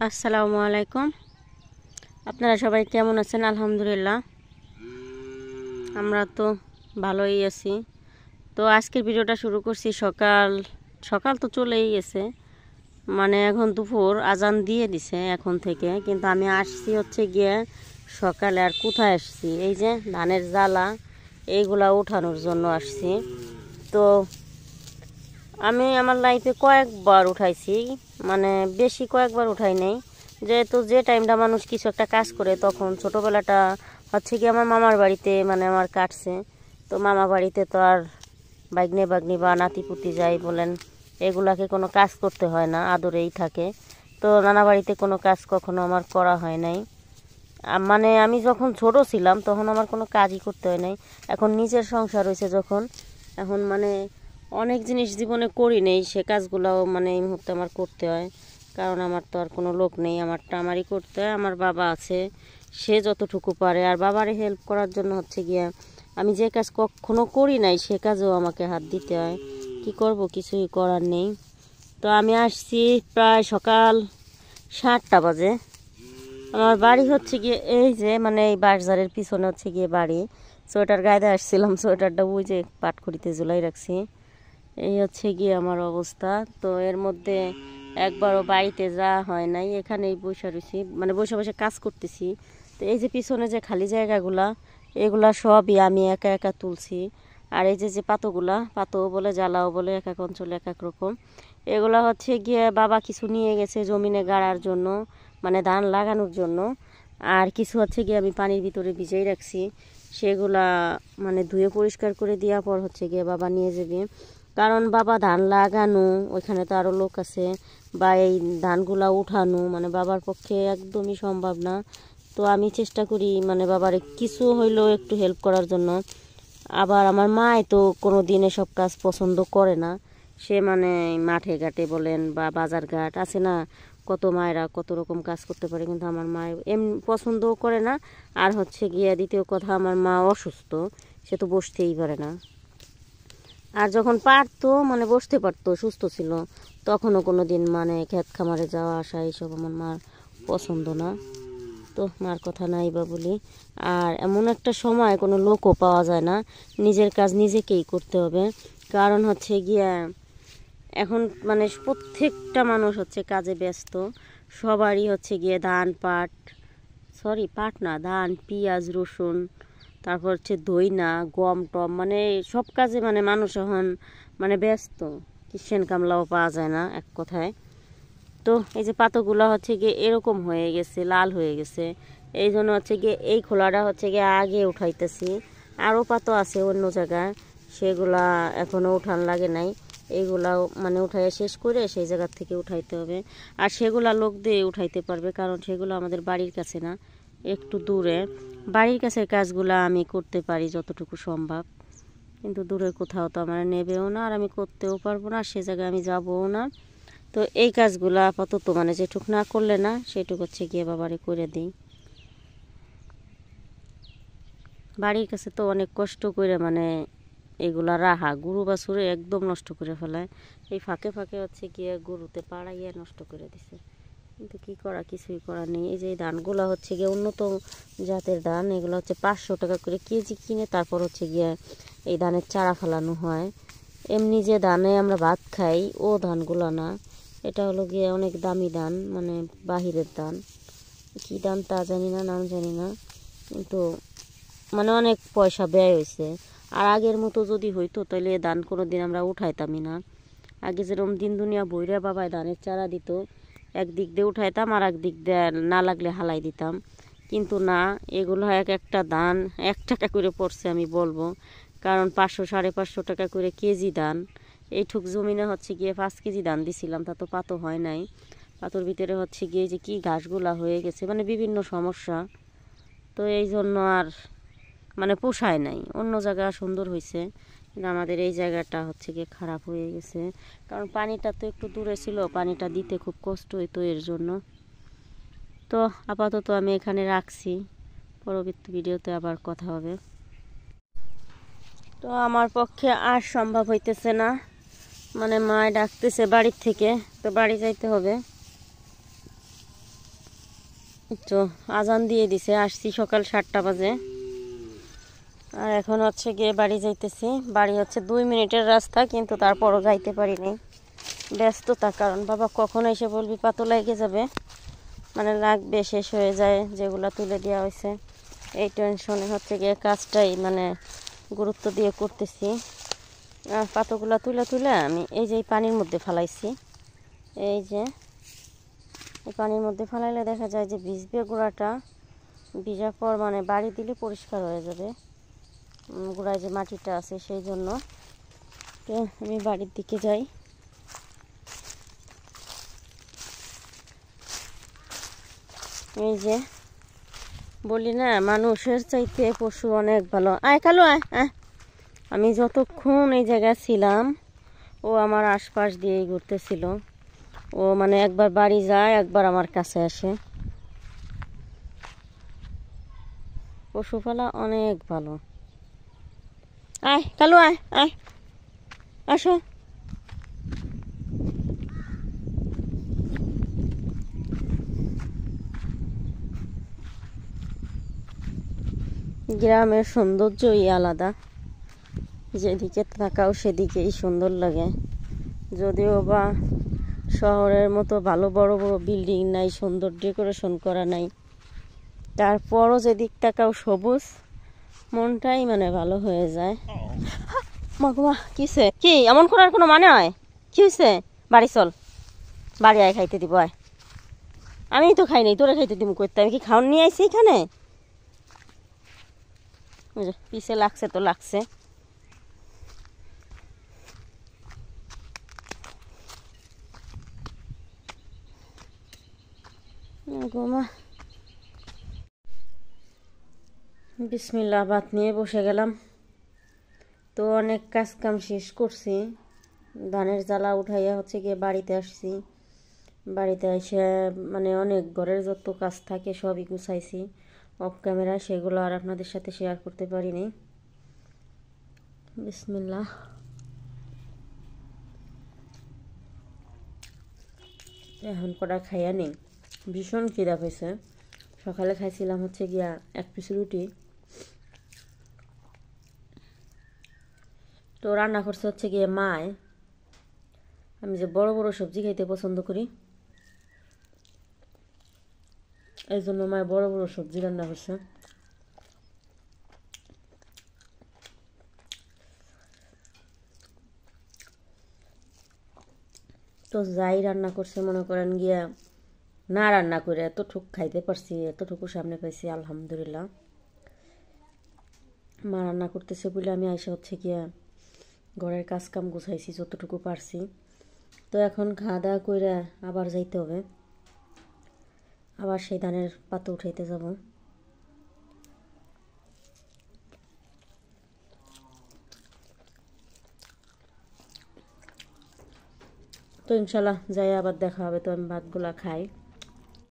আসসালামু আলাইকুম। আপনারা সবাই কেমন আছেন? আলহামদুলিল্লাহ আমরা তো ভালোই আছি। তো আজকের ভিডিওটা শুরু করছি সকাল সকাল তো চলেই গেছে, মানে এখন দুপুর আজান দিয়ে দিছে এখন থেকে, কিন্তু আমি আসছি হচ্ছে গিয়ে সকালে। আর কোথায় আসছি? এই যে ধানের জ্বালা এইগুলা উঠানোর জন্য আসছি। তো আমি আমার লাইফে কয়েকবার উঠাইছি, মানে বেশি কয়েকবার উঠাই নাই, যেহেতু যে টাইমটা মানুষ কিছু একটা কাজ করে তখন ছোটোবেলাটা হচ্ছে কি আমার মামার বাড়িতে, মানে আমার কাটছে। তো মামা বাড়িতে তো আর বাগনে বাগনি বা নাতিপুতি যাই বলেন, এগুলাকে কোনো কাজ করতে হয় না, আদরেই থাকে। তো নানা বাড়িতে কোনো কাজ কখনো আমার করা হয় নাই। মানে আমি যখন ছোট ছিলাম তখন আমার কোনো কাজই করতে হয় নাই। এখন নিজের সংসার হয়েছে যখন, এখন মানে অনেক জিনিস জীবনে করি নেই, সে কাজগুলোও মানে এই মুহূর্তে আমার করতে হয়, কারণ আমার তো আর কোনো লোক নেই, আমারটা আমারই করতে হয়। আমার বাবা আছে, সে যতটুকু পারে। আর বাবারে হেল্প করার জন্য হচ্ছে গিয়া আমি যে কাজ কখনো করি নাই সে কাজেও আমাকে হাত দিতে হয়। কি করব, কিছুই করার নেই। তো আমি আসছি প্রায় সকাল 7টা বাজে। আমার বাড়ি হচ্ছে গিয়ে এই যে মানে এই বাজারের পিছনে হচ্ছে গিয়ে বাড়ি। সোয়েটার গায়ে আসছিলাম, সোয়েটারটা ওই যে পাটখড়িতে ঝুলাই রাখছি। এই হচ্ছে গিয়ে আমার অবস্থা। তো এর মধ্যে একবারও বাড়িতে যাওয়া হয় নাই, এখানেই বসে রয়েছি, মানে বসে বসে কাজ করতেছি। তো এই যে পিছনে যে খালি জায়গাগুলা, এগুলা সবই আমি একা একা তুলছি। আর এই যে যে পাতোগুলা, পাতোও বলে জ্বালাও বলে, এক এক অঞ্চলে এক এক রকম। এগুলা হচ্ছে গিয়ে বাবা কিছু নিয়ে গেছে জমিনে গাড়ার জন্য, মানে ধান লাগানোর জন্য। আর কিছু হচ্ছে গিয়ে আমি পানির ভিতরে ভিজেই রাখছি, সেগুলা মানে ধুয়ে পরিষ্কার করে দেওয়ার পর হচ্ছে গিয়ে বাবা নিয়ে যাবে। কারণ বাবা ধান লাগানো, ওইখানে তো আরও লোক আছে, বা এই ধানগুলা উঠানো মানে বাবার পক্ষে একদমই সম্ভব না। তো আমি চেষ্টা করি মানে বাবার কিছু হইলেও একটু হেল্প করার জন্য। আবার আমার মায় তো কোনো দিন এসব কাজ পছন্দ করে না, সে মানে মাঠে ঘাটে বলেন বা বাজার ঘাট আছে না, কত মায়েরা কত রকম কাজ করতে পারে, কিন্তু আমার মায় এমনি পছন্দও করে না। আর হচ্ছে গিয়ে দ্বিতীয় কথা, আমার মা অসুস্থ, সে তো বসতেই পারে না। আর যখন পারতো মানে বসতে পারতো, সুস্থ ছিল, তখনও কোনো দিন মানে ক্ষেত খামারে যাওয়া আসা এইসব আমার মার পছন্দ না। তো মার কথা নাই বা বলি। আর এমন একটা সময় কোনো লোকও পাওয়া যায় না, নিজের কাজ নিজেকেই করতে হবে। কারণ হচ্ছে গিয়া এখন মানে প্রত্যেকটা মানুষ হচ্ছে কাজে ব্যস্ত, সবারই হচ্ছে গিয়ে ধান পাট, সরি পাট না, ধান পেঁয়াজ রসুন, তারপর হচ্ছে দই না গম টম, মানে সব কাজে মানে মানুষ এখন মানে ব্যস্ত, কিষেন কামলাও পাওয়া যায় না এক কথায়। তো এই যে পাতাগুলো হচ্ছে গিয়ে এরকম হয়ে গেছে, লাল হয়ে গেছে, এই জন্য হচ্ছে গিয়ে এই খোলাটা হচ্ছে গিয়ে আগে উঠাইতেছি। আরও পাতা আছে অন্য জায়গায়, সেগুলা এখনও উঠান লাগে নাই, এইগুলাও মানে উঠাইয়া শেষ করে সেই জায়গার থেকে উঠাইতে হবে। আর সেগুলা লোক দিয়ে উঠাইতে পারবে, কারণ সেগুলো আমাদের বাড়ির কাছে না, একটু দূরে। বাড়ির কাছের কাজগুলো আমি করতে পারি যতটুকু সম্ভব, কিন্তু দূরে কোথাও তো আমার নেবেও না, আর আমি করতেও পারবো না, সে জায়গায় আমি যাবও না। তো এই কাজগুলো আপাতত মানে যেটুক না করলে না সেটুক হচ্ছে গিয়ে বাবারে করে দিই। বাড়ির কাছে তো অনেক কষ্ট করে মানে এগুলা রাহা, গরু বাছুরে একদম নষ্ট করে ফেলায়। এই ফাঁকে ফাঁকে হচ্ছে গিয়ে গরুতে পাড়াইয়া নষ্ট করে দিছে, কিন্তু কি করা, কিছুই করার নেই। এই যে ধানগুলো হচ্ছে গিয়ে উন্নত জাতের ধান, এগুলো হচ্ছে 500 টাকা করে কেজি কিনে তারপর হচ্ছে গিয়ে এই ধানের চারা ফেলানো হয়। এমনি যে ধানে আমরা ভাত খাই ও ধানগুলো না, এটা হলো গিয়ে অনেক দামি ধান, মানে বাহিরের ধান, কী ধান তা জানি না, নাম জানি না, কিন্তু মানে অনেক পয়সা ব্যয় হয়েছে। আর আগের মতো যদি হইতো তাহলে এ ধান কোনো দিন আমরা উঠাইতামই না। আগে যেরকম দিন দুনিয়া বইরা বাবায় ধানের চারা দিত, একদিক দিয়ে উঠাইতাম আর একদিক দিয়ে না লাগলে হালাই দিতাম, কিন্তু না, এগুলো এক একটা ধান 1 টাকা করে পড়ছে আমি বলবো, কারণ 500 550 টাকা করে কেজি ধান। এইটুক জমিনে হচ্ছে গিয়ে 5 কেজি ধান দিছিলাম, তা তো পাতো হয় নাই। পাতোর ভিতরে হচ্ছে গিয়ে যে কি ঘাসগুলা হয়ে গেছে, মানে বিভিন্ন সমস্যা। তো এই জন্য আর মানে পোষায় নাই। অন্য জায়গা সুন্দর হয়েছে, কিন্তু আমাদের এই জায়গাটা হচ্ছে গিয়ে খারাপ হয়ে গেছে, কারণ পানিটা তো একটু দূরে ছিল, পানিটা দিতে খুব কষ্ট হইতো এর জন্য। তো আপাতত আমি এখানে রাখছি, পরবর্তী ভিডিওতে আবার কথা হবে। তো আমার পক্ষে আর সম্ভব হইতেছে না, মানে মায় ডাকতেছে বাড়ির থেকে, তো বাড়ি যাইতে হবে। তো আজান দিয়ে দিছে, আসছি সকাল 7টা বাজে। আর এখন হচ্ছে গিয়ে বাড়ি যাইতেছি। বাড়ি হচ্ছে 2 মিনিটের রাস্তা, কিন্তু তারপরও যাইতে পারিনি ব্যস্ততা। কারণ বাবা কখন এসে বলবি পাতো লেগে যাবে, মানে লাগবে, শেষ হয়ে যায় যেগুলা তুলে দেওয়া হয়েছে। এই টেনশনে হচ্ছে গিয়ে কাজটাই মানে গুরুত্ব দিয়ে করতেছি। আর পাতাগুলা তুলে তুলে আমি এই যে পানির মধ্যে ফেলাইছি। এই যে এই পানির মধ্যে ফেলাইলে দেখা যায় যে ভিজবে গোড়াটা। ভিজার পর মানে বাড়ি দিলে পরিষ্কার হয়ে যাবে গোড়ায় যে মাটিটা আছে, সেই জন্য। তো আমি বাড়ির দিকে যাই। এই যে বলি না, মানুষের চাইতে পশু অনেক ভালো। আয় কালু আয় আয়। আমি যতক্ষণ এই জায়গায় ছিলাম ও আমার আশপাশ দিয়েই ঘুরতেছিল। ও মানে একবার বাড়ি যায়, একবার আমার কাছে আসে। পশুপালা অনেক ভালো। আয় কালু আয় আয়, আসো। গ্রামের সৌন্দর্যই আলাদা, যেদিকে তাকাও সেদিকেই সুন্দর লাগে। যদিও বা শহরের মতো ভালো বড় বড় বিল্ডিং নাই, সুন্দর ডেকোরেশন করা নাই, তারপরও যেদিক তাকাও সবুজ, মনটাই মানে ভালো হয়ে যায়। মাগুমা কিসে কি এমন করার কোনো মানে হয়? কি হয়েছে? বাড়ি চল, বাড়ি আয়, খাইতে দিব আয়। আমি তো খাই নাই, তোরা খাইতে দিব করতে? আমি কি খাওয়ান নিয়ে আইছি এখানে? পিছে লাগছে তো লাগছে। বিসমিল্লাহ, ভাত নিয়ে বসে গেলাম। তো অনেক কাজ কাম শেষ করছি, ধানের জ্বালা উঠাইয়া হচ্ছে গিয়ে বাড়িতে আসছি। বাড়িতে এসে মানে অনেক ঘরের যত কাজ থাকে সবই গুছাইছি অফ ক্যামেরা, সেগুলো আর আপনাদের সাথে শেয়ার করতে পারিনি। বিসমিল্লাহ। এখন কটা খাইয়া নেই, ভীষণ খিদা পেয়েছে। সকালে খাইছিলাম হচ্ছে গিয়া 1 পিস রুটি। তো রান্না করছে হচ্ছে গিয়ে মায়। আমি যে বড় বড় সবজি খাইতে পছন্দ করি, এই জন্য মায় বড় বড় সবজি রান্না করছে। তো যাই রান্না করছে মনে করেন গিয়া, না রান্না করে এতটুক খাইতে পারছি, এতটুকু সামনে পাইছি, আলহামদুলিল্লাহ। মা রান্না করতেছে বলে আমি আইসা হচ্ছে গিয়া ঘরের কাজ কাম গুছাইছি যতটুকু পারছি। তো এখন খাওয়া দাওয়া করে আবার যাইতে হবে, আবার সেই ধানের পাতা উঠাইতে যাব। তো ইনশাল্লাহ যাই, আবার দেখা হবে। তো আমি ভাতগুলা খাই।